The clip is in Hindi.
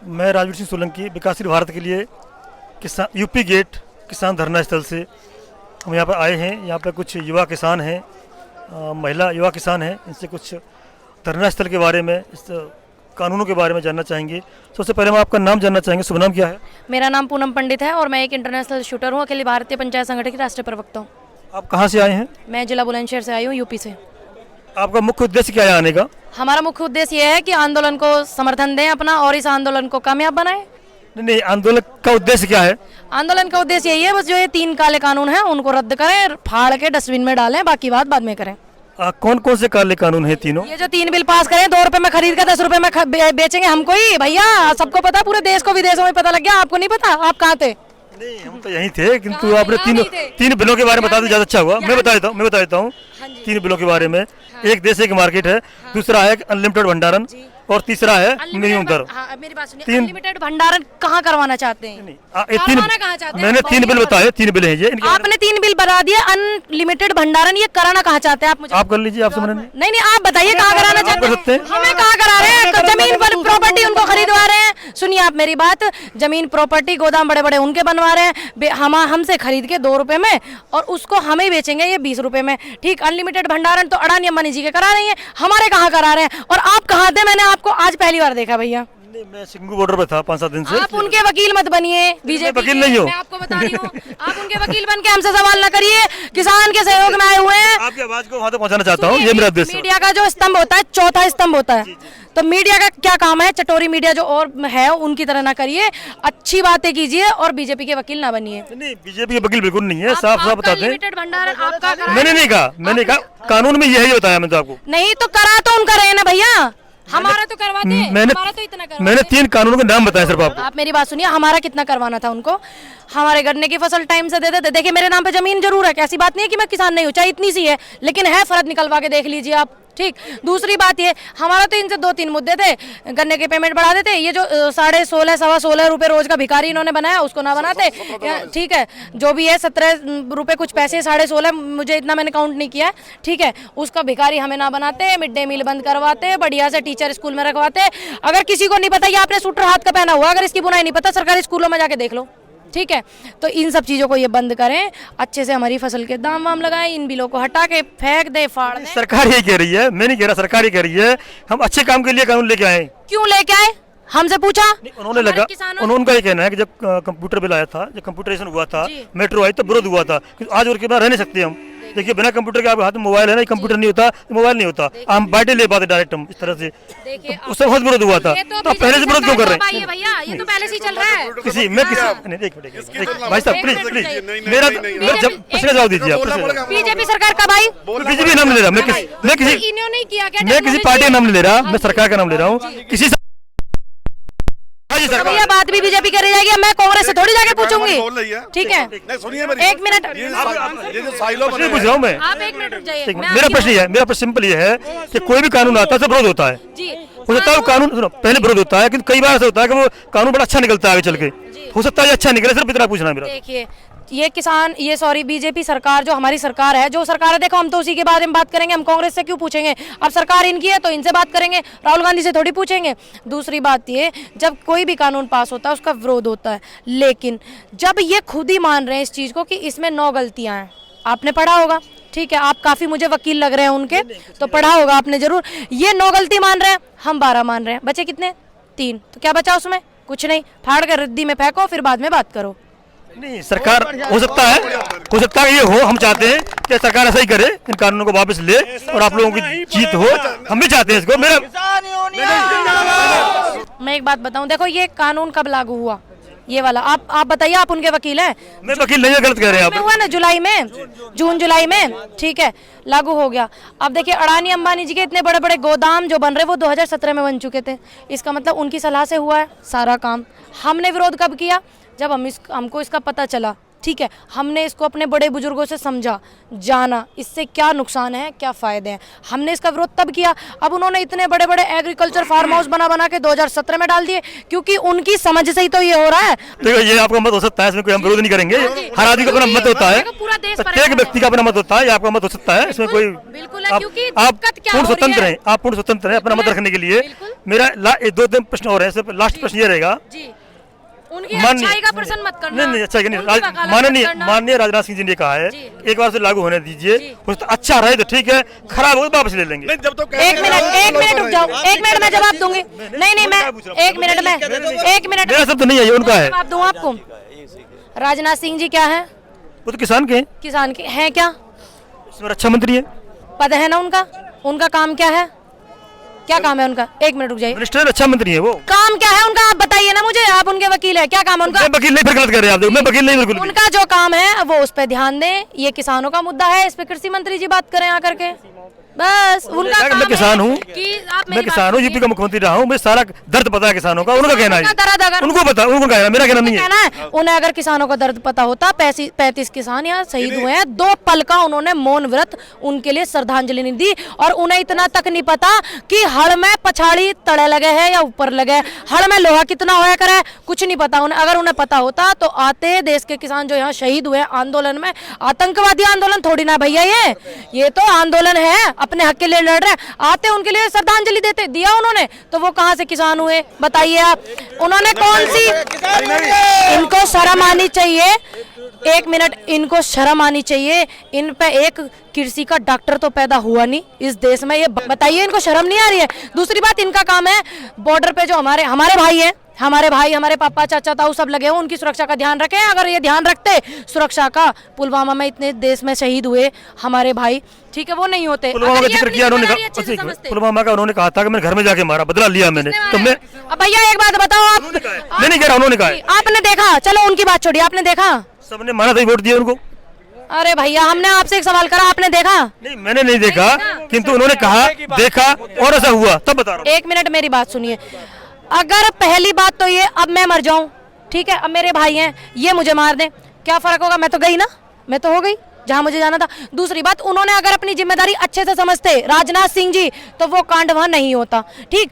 मैं राजवीर सिंह सोलंकी विकासशील भारत के लिए किसान यूपी गेट किसान धरना स्थल से हम यहाँ पर आए हैं। यहाँ पर कुछ युवा किसान हैं, महिला युवा किसान हैं, इनसे कुछ धरना स्थल के बारे में, इस कानूनों के बारे में जानना चाहेंगे। सबसे पहले हम आपका नाम जानना चाहेंगे, शुभ नाम क्या है? मेरा नाम पूनम पंडित है और मैं एक इंटरनेशनल शूटर हूँ, अखिल भारतीय पंचायत संगठन की राष्ट्रीय प्रवक्ता हूँ। आप कहाँ से आए हैं? मैं जिला बुलंदशहर से आई हूँ, यूपी से। आपका मुख्य उद्देश्य क्या है आने का? हमारा मुख्य उद्देश्य ये है कि आंदोलन को समर्थन दें अपना और इस आंदोलन को कामयाब बनाएं। नहीं, आंदोलन का उद्देश्य क्या है? आंदोलन का उद्देश्य यही है बस, जो ये 3 काले कानून हैं उनको रद्द करें, फाड़ के डस्टबिन में डालें, बाकी बात बाद में करें। कौन कौन से काले कानून हैं तीनों? ये जो 3 बिल पास करें, 2 रुपए में खरीद कर 10 रुपए में बेचेंगे हमको ही भैया, सबको पता, पूरे देश को विदेशों में पता लग गया, आपको नहीं पता? आप कहाँ थे? नहीं, हम तो यहीं थे, किंतु आपने तीन बिलों के बारे में बता दें ज़्यादा अच्छा हुआ। मैं बता देता हूँ 3 बिलों के बारे में। एक देश एक मार्केट है, दूसरा है अनलिमिटेड भंडारण और तीसरा है मिनिमम दर। मेरी बात सुनिए, अनलिमिटेड भंडारण कहाँ करवाना चाहते हैं? मैंने 3 बिल बताए, 3 बिल हैं ये। आपने 3 बिल बता दिए, अनलिमिटेड भंडारण ये कराना कहाँ चाहते हैं आप? मुझे आप कर लीजिए, आपसे मैंने नहीं, आप बताइए कहाँ कराना चाहते हैं? हमें कहाँ करा रहे हैं? जमीन पर प्रॉपर्टी उनको खरीदवा रहे हैं। सुनिए आप मेरी बात, जमीन प्रॉपर्टी गोदाम बड़े बड़े उनके बनवा रहे हैं, हमसे खरीद के 2 रुपए में और उसको हमें बेचेंगे ये 20 रुपए में। ठीक, अनलिमिटेड भंडारण तो अडानी अंबानी जी के करा रही है, हमारे कहाँ करा रहे हैं? और आप कहाँ थे? मैंने आपको आज पहली बार देखा भैया। नहीं, मैं सिंगू बॉर्डर पे था 5-7 दिन से। आप उनके वकील मत बनिए, बीजेपी वकील नहीं हो। मैं आपको बता रही हूँ, आप उनके वकील बन के हमसे सवाल न करिए। किसान के सहयोग में आए हुए हैं। आपकी आवाज को वहाँ तक पहुँचाना चाहता हूँ, ये मेरा उद्देश्य है। मीडिया का जो स्तंभ होता है, चौथा स्तंभ होता है, तो मीडिया का क्या काम है? चटोरी मीडिया जो और है उनकी तरह ना करिए, अच्छी बातें कीजिए और बीजेपी के वकील ना बनिए। नहीं, बीजेपी के वकील बिल्कुल नहीं है, साफ साफ बताते हैं। भंडारण आपका मैंने नहीं कहा, कानून में यही बताया मैंने तो आपको। नहीं तो करा तो उनका रहे ना भैया, हमारा तो करवाते, हमारा तो इतना करवाते। मैंने 3 कानूनों के नाम बताए सिर्फ आपको। आप मेरी बात सुनिए, हमारा कितना करवाना था उनको? हमारे गन्ने की फसल टाइम से देते थे। देखिए मेरे नाम पे जमीन जरूर है, ऐसी बात नहीं है कि मैं किसान नहीं हूँ, चाहे इतनी सी है, लेकिन है, फर्द निकलवा के देख लीजिए आप। ठीक, दूसरी बात ये, हमारा तो इनसे 2-3 मुद्दे थे। गन्ने के पेमेंट बढ़ा देते, ये जो 16.5 सवा 16 रुपए रोज का भिखारी इन्होंने बनाया उसको ना बनाते। ठीक है, जो भी है 17 रुपए कुछ पैसे, 16.5, मुझे इतना मैंने काउंट नहीं किया। ठीक है, उसका भिखारी हमें ना बनाते, मिड डे मील बंद करवाते, बढ़िया से टीचर स्कूल में रखवाते। अगर किसी को नहीं पता, ये आपने सूटर हाथ का पहना हुआ, अगर इसकी बुनाई नहीं पता, सरकारी स्कूलों में जाके देख लो। ठीक है, तो इन सब चीजों को ये बंद करें, अच्छे से हमारी फसल के दाम वाम लगाएं, इन बिलों को हटा के फेंक दे, फाड़ दे। सरकार ही कह रही है, मैं नहीं कह रहा, सरकार ही कह रही है। हम अच्छे काम के लिए कानून लेके आए। क्यों लेके आए? हमसे पूछा? उनका ये कहना है कि जब कंप्यूटर बिल आया था, जब कंप्यूटराइजेशन हुआ था, मेट्रो आई, तब विरोध हुआ था। आज और के बाद रह नहीं सकते हम। देखिए बिना कंप्यूटर के आपके हाथ में मोबाइल है ना, कंप्यूटर नहीं होता, मोबाइल नहीं होता, हम बाइटें ले पाते डायरेक्ट हम इस तरह से। उससे बहुत विरोध हुआ था, तो आप पहले से विरोध क्यों कर रहे हैं? भैया ये तो पहले से ही चल रहा है। भाई साहब प्लीज मेरा जब प्रश्न जवाब दीजिए आप। बीजेपी सरकार कब आई? बीजेपी नाम नहीं ले रहा मैं, किसी पार्टी का नाम नहीं ले रहा, मैं सरकार का नाम ले रहा हूँ। किसी भैया बात भी बीजेपी करी जाएगी, मैं कांग्रेस से थोड़ी जाके पूछूंगी। ठीक है, 1 मिनट पूछ रहा हूँ मैं। आप 1 मिनट रुक जाइए। मेरा प्रश्न सिंपल ये है कि कोई भी कानून आता है तो विरोध होता है। हो सकता है वो कानून, सुनो, पहले विरोध होता है, क्योंकि कई बार ऐसा होता है कि वो कानून बड़ा अच्छा निकलता है आगे चल के। हो सकता है अच्छा निकले, सिर्फ इतना पूछना है मेरा। देखिए ये बीजेपी सरकार जो हमारी सरकार है, जो सरकार है, देखो हम तो उसी के बारे में बात करेंगे, हम कांग्रेस से क्यों पूछेंगे? अब सरकार इनकी है तो इनसे बात करेंगे, राहुल गांधी से थोड़ी पूछेंगे। दूसरी बात ये, जब कोई भी कानून पास होता है उसका विरोध होता है, लेकिन जब ये खुद ही मान रहे हैं इस चीज़ को कि इसमें 9 गलतियाँ हैं, आपने पढ़ा होगा। ठीक है, आप काफ़ी मुझे वकील लग रहे हैं उनके, तो पढ़ा होगा आपने जरूर। ये 9 गलती मान रहे हैं, हम 12 मान रहे हैं, बचे कितने? 3। तो क्या बचा उसमें? कुछ नहीं, फाड़ कर रद्दी में फेंको, फिर बाद में बात करो। नहीं, सरकार हो सकता है ये हो, हम चाहते हैं कि सरकार ऐसा ही करे, इन कानूनों को वापस ले और आप लोगों की जीत हो, हम भी चाहते हैं इसको। मैं एक बात बताऊं, देखो ये कानून कब लागू हुआ, ये वाला? आप बताइए, आप उनके वकील हैं। मैं वकील नहीं, गलत कह रहे हैं आप। हुआ ना जुलाई में, जून जुलाई में, ठीक है, लागू हो गया। अब देखिए अडानी अंबानी जी के इतने बड़े बड़े गोदाम जो बन रहे, वो 2017 में बन चुके थे। इसका मतलब उनकी सलाह से हुआ है सारा काम। हमने विरोध कब किया? जब हमको इसका पता चला। ठीक है, हमने इसको अपने बड़े बुजुर्गों से समझा, जाना इससे क्या नुकसान है, क्या फ़ायदे हैं, हमने इसका विरोध तब किया। अब उन्होंने इतने बड़े बड़े एग्रीकल्चर फार्म हाउस बना के 2017 में डाल दिए, क्योंकि उनकी समझ से ही तो ये हो रहा है। देखो ये आपका मत हो सकता है, इसमें कोई हम विरोध नहीं करेंगे, हर आदमी का अपना मत होता है, पूरा देश प्रत्येक व्यक्ति का अपना मत होता है, ये आपका मत हो सकता है, इसमें कोई बिल्कुल है, क्योंकि आप दिक्कत क्या पूर्ण हो रही स्वतंत्र है? हैं, आप पूर्ण स्वतंत्र हैं अपना मत रखने के लिए। मेरा 2-3 प्रश्न और है, लास्ट प्रश्न ये रहेगा, जी, उनकी अच्छाई का प्रश्न मत करना। नहीं अच्छा नहीं, उनकी वकालत मत करना। माननीय राजनाथ सिंह जी ने कहा है जी। एक बार से लागू होने दीजिए, कुछ तो अच्छा रहे तो ठीक है, खराब हो तो वापस ले लेंगे। जब तो एक मिनट रुक जाओ, 1 मिनट में जवाब दूंगी। नहीं मैं 1 मिनट मेरा शब्द नहीं है, ये उनका है। जवाब दूं आपको। राजनाथ सिंह जी क्या है? वो तो किसान के हैं, किसान के हैं क्या? इसमें रक्षा मंत्री है, पद है ना उनका? उनका काम क्या है? क्या काम है उनका? 1 मिनट रुक जाइए। मिनिस्टर रक्षा मंत्री है वो। काम क्या है उनका, आप बताइए ना मुझे, आप उनके वकील है, क्या काम है उनका? मैं वकील नहीं, फिर गलत कर रहे हैं आप, देखो मैं वकील नहीं बिल्कुल भी। उनका जो काम है वो उस पे ध्यान दें, ये किसानों का मुद्दा है, इस पे कृषि मंत्री जी बात करें आकर के, बस उनका काम मैं किसान हूँ, कि आप मैं किसान हूँ, यूपी का मुख्यमंत्री रहा हूँ, मुझे सारा दर्द पता है किसानों का, उनका कहना उनका दर्द है, अगर- उनको पता, उनको कहना, मेरा कहना नहीं है। कहना है उन्हें, अगर किसानों का दर्द पता होता, 35 किसान यहाँ शहीद हुए हैं, 2 पल का उन्होंने मौन व्रत उनके लिए श्रद्धांजलि नहीं दी, और उन्हें इतना तक नहीं पता कि हड़ में पछाड़ी तड़े लगे हैं या ऊपर लगे, हड़ में लोहा कितना होया करे, कुछ नहीं पता उन्हें। अगर उन्हें पता होता तो आते, देश के किसान जो यहाँ शहीद हुए आंदोलन में, आतंकवादी आंदोलन थोड़ी ना भैया, ये तो आंदोलन है, अपने हक के लिए लड़ रहे, आते उनके लिए श्रद्धांजलि देते, दिया उन्होंने, तो वो कहाँ से किसान हुए बताइए आप? उन्होंने कौन सी, इनको शर्म आनी चाहिए, 1 मिनट, इनको शर्म आनी चाहिए, इन पे एक कृषि का डॉक्टर तो पैदा हुआ नहीं इस देश में, ये बताइए इनको शर्म नहीं आ रही है? दूसरी बात, इनका काम है बॉर्डर पे जो हमारे भाई हैं, हमारे पापा चाचा ताऊ सब लगे हुए, उनकी सुरक्षा का ध्यान रखें। अगर ये ध्यान रखते सुरक्षा का, पुलवामा में इतने देश में शहीद हुए हमारे भाई, ठीक है, वो नहीं होते। पुलवामा का जिक्र किया उन्होंने, पुलवामा का उन्होंने कहा था कि मैंने घर में जाके मारा, बदला लिया मैंने, तो मैं अब भैया एक बात बताओ, आप मैं नहीं कह रहा, उन्होंने कहा है। आपने देखा, चलो उनकी बात छोड़िए, आपने देखा? सबने माना था, वोट दिया उनको। अरे भैया, हमने आपसे एक सवाल करा, आपने देखा? नहीं मैंने नहीं देखा, किंतु उन्होंने कहा देखा और ऐसा हुआ, तब बता रहा हूँ। 1 मिनट मेरी बात सुनिए। अगर पहली बात तो ये, अब मैं मर जाऊं, ठीक है, अब मेरे भाई हैं, ये मुझे मार दें, क्या फर्क होगा? मैं तो गई ना, मैं तो हो गई जहां मुझे जाना था। दूसरी बात, उन्होंने अगर अपनी जिम्मेदारी अच्छे से समझते राजनाथ सिंह जी, तो वो कांड वहां नहीं होता, ठीक।